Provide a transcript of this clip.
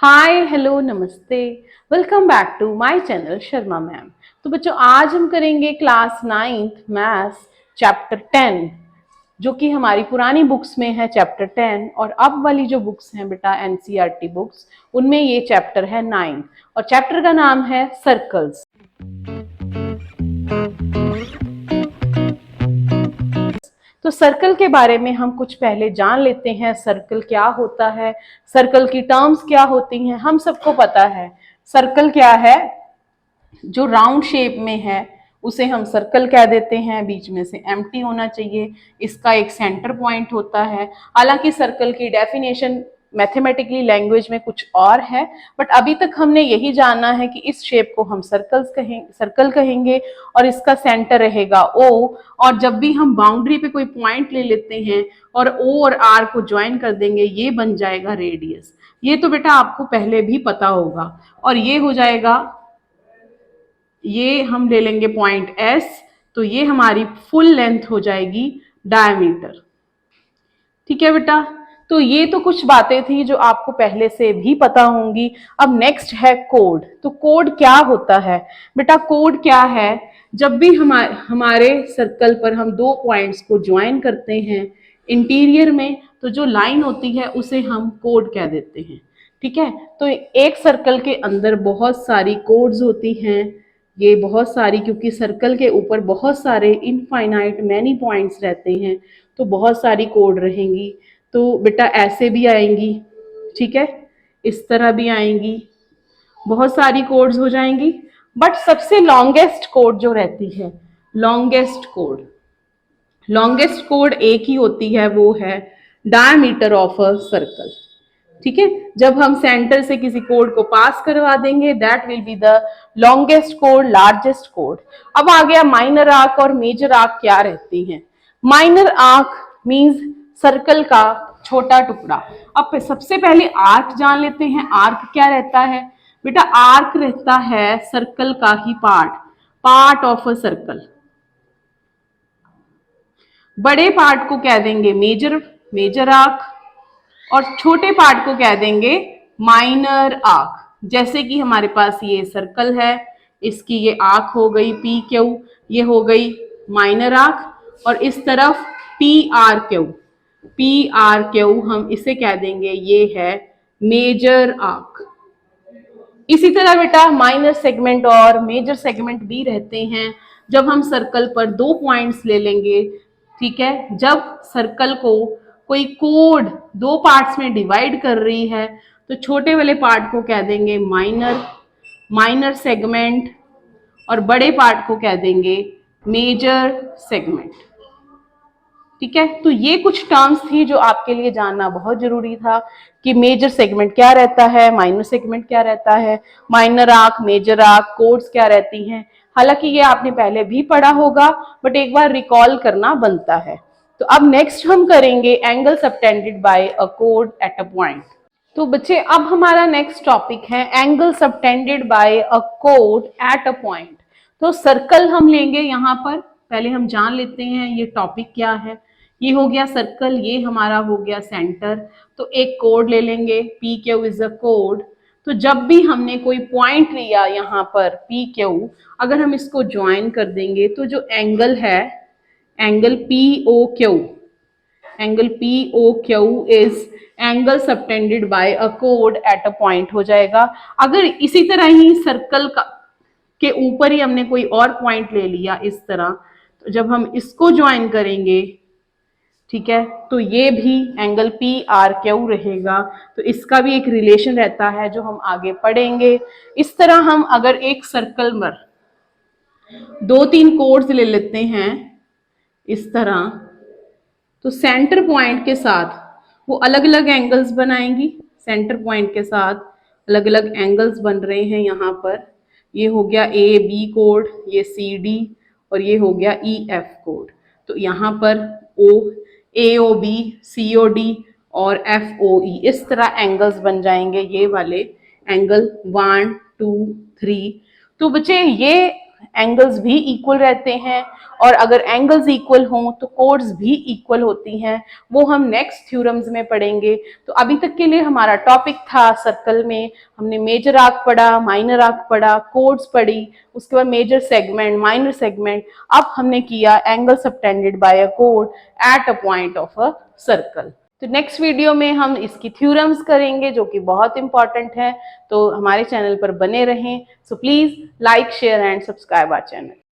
हाय hello नमस्ते। Welcome back to my channel Sharma ma'am. तो बच्चों आज हम करेंगे क्लास 9th मैथ्स चैप्टर 10 जो कि हमारी पुरानी बुक्स में है चैप्टर 10 और अब वाली जो बुक्स हैं बेटा एनसीईआरटी बुक्स उनमें ये चैप्टर है 9 और चैप्टर का नाम है सर्कल्स। तो सर्कल के बारे में हम कुछ पहले जान लेते हैं। सर्कल क्या होता है, सर्कल की टर्म्स क्या होती हैं। हम सबको पता है सर्कल क्या है, जो राउंड शेप में है उसे हम सर्कल कह देते हैं। बीच में से एम्प्टी होना चाहिए, इसका एक सेंटर पॉइंट होता है। हालांकि सर्कल की डेफिनेशन मैथमेटिकली लैंग्वेज में कुछ और है, बट अभी तक हमने यही जाना है कि इस शेप को हम सर्कल कहेंगे और इसका सेंटर रहेगा ओ। और जब भी हम बाउंड्री पे कोई पॉइंट ले लेते हैं और ओ और आर को ज्वाइन कर देंगे, ये बन जाएगा रेडियस। ये तो बेटा आपको पहले भी पता होगा। और ये हो जाएगा, ये हम ले लेंगे पॉइंट एस, तो ये हमारी फुल लेंथ हो जाएगी डायमीटर। ठीक है बेटा, तो ये तो कुछ बातें थी जो आपको पहले से भी पता होंगी। अब नेक्स्ट है कोड। तो कोड क्या होता है बेटा? कोड क्या है? जब भी हमारे सर्कल पर हम दो पॉइंट्स को ज्वाइन करते हैं इंटीरियर में, तो जो लाइन होती है उसे हम कोड कह देते हैं। ठीक है, तो एक सर्कल के अंदर बहुत सारी कोड्स होती हैं। ये बहुत सारी, क्योंकि सर्कल के ऊपर बहुत सारे इनफाइनाइट मैनी पॉइंट्स रहते हैं, तो बहुत सारी कोड रहेंगी। तो बेटा ऐसे भी आएंगी, ठीक है, इस तरह भी आएंगी, बहुत सारी कोड्स हो जाएंगी। बट सबसे लॉन्गेस्ट कोड जो रहती है, लॉन्गेस्ट कोड एक ही होती है, वो है डायमीटर ऑफ अ सर्कल। ठीक है, जब हम सेंटर से किसी कोड को पास करवा देंगे, that will be the longest code, largest code. अब आ गया माइनर आर्क और मेजर आर्क क्या रहती हैं। माइनर आर्क मींस सर्कल का छोटा टुकड़ा। अब सबसे पहले आर्क जान लेते हैं। आर्क क्या रहता है बेटा? आर्क रहता है सर्कल का ही पार्ट ऑफ अ सर्कल। बड़े पार्ट को कह देंगे मेजर आर्क और छोटे पार्ट को कह देंगे माइनर आर्क। जैसे कि हमारे पास ये सर्कल है, इसकी ये आर्क हो गई पी क्यू, ये हो गई माइनर आर्क। और इस तरफ पी आर क्यू हम इसे कह देंगे ये है मेजर आर्क। इसी तरह बेटा माइनर सेगमेंट और मेजर सेगमेंट भी रहते हैं। जब हम सर्कल पर दो पॉइंट्स ले लेंगे, ठीक है, जब सर्कल को कोई कोड दो पार्ट्स में डिवाइड कर रही है, तो छोटे वाले पार्ट को कह देंगे माइनर सेगमेंट और बड़े पार्ट को कह देंगे मेजर सेगमेंट। ठीक है, तो ये कुछ टर्म्स थी जो आपके लिए जानना बहुत जरूरी था कि मेजर सेगमेंट क्या रहता है, माइनर सेगमेंट क्या रहता है, minor arc, major arc, chords क्या रहती हैं। हालांकि ये आपने पहले भी पढ़ा होगा, बट एक बार रिकॉल करना बनता है। तो अब नेक्स्ट हम करेंगे एंगल सबटेंडेड बाय अ कोड एट अ पॉइंट। तो बच्चे अब हमारा नेक्स्ट टॉपिक है एंगल सबटेंडेड बाय अ कोड एट अ पॉइंट। तो सर्कल हम लेंगे यहाँ पर, पहले हम जान लेते हैं ये टॉपिक क्या है। ये हो गया सर्कल, ये हमारा हो गया सेंटर। तो एक कोड ले लेंगे, P Q is a code. तो जब भी हमने कोई पॉइंट लिया यहाँ पर पी क्यू, अगर हम इसको ज्वाइन कर देंगे तो जो एंगल है, angle P O Q is angle subtended by a कोड एट अ पॉइंट हो जाएगा। अगर इसी तरह ही सर्कल का के ऊपर ही हमने कोई और पॉइंट ले लिया इस तरह, तो जब हम इसको ज्वाइन करेंगे, ठीक है, तो ये भी एंगल पी आर क्यू रहेगा। तो इसका भी एक रिलेशन रहता है जो हम आगे पढ़ेंगे। इस तरह हम अगर एक सर्कल में दो तीन कोड्स ले लेते हैं इस तरह, तो सेंटर पॉइंट के साथ वो अलग अलग एंगल्स बनाएंगी। सेंटर पॉइंट के साथ अलग अलग एंगल्स बन रहे हैं यहाँ पर। ये हो गया ए बी कोड, ये सी डी, और ये हो गया ई एफ कोड। तो यहाँ पर ओ ए ओ बी, सी ओ डी और एफ ओ ई, इस तरह एंगल्स बन जाएंगे। ये वाले एंगल 1 2 3। तो बच्चे ये एंगल्स भी इक्वल रहते हैं, और अगर एंगल्स इक्वल हों तो कोड्स भी इक्वल होती हैं। वो हम नेक्स्ट थ्योरम्स में पढ़ेंगे। तो अभी तक के लिए हमारा टॉपिक था सर्कल में हमने मेजर आर्क पढ़ा, माइनर आर्क पढ़ा, कोड्स पढ़ी, उसके बाद मेजर सेगमेंट, माइनर सेगमेंट। अब हमने किया एंगल सबटेंडेड बाय अ कोड at a point of a circle. तो नेक्स्ट वीडियो में हम इसकी थ्योरम्स करेंगे जो कि बहुत इंपॉर्टेंट है। तो हमारे चैनल पर बने रहें। So please like, share and subscribe our channel.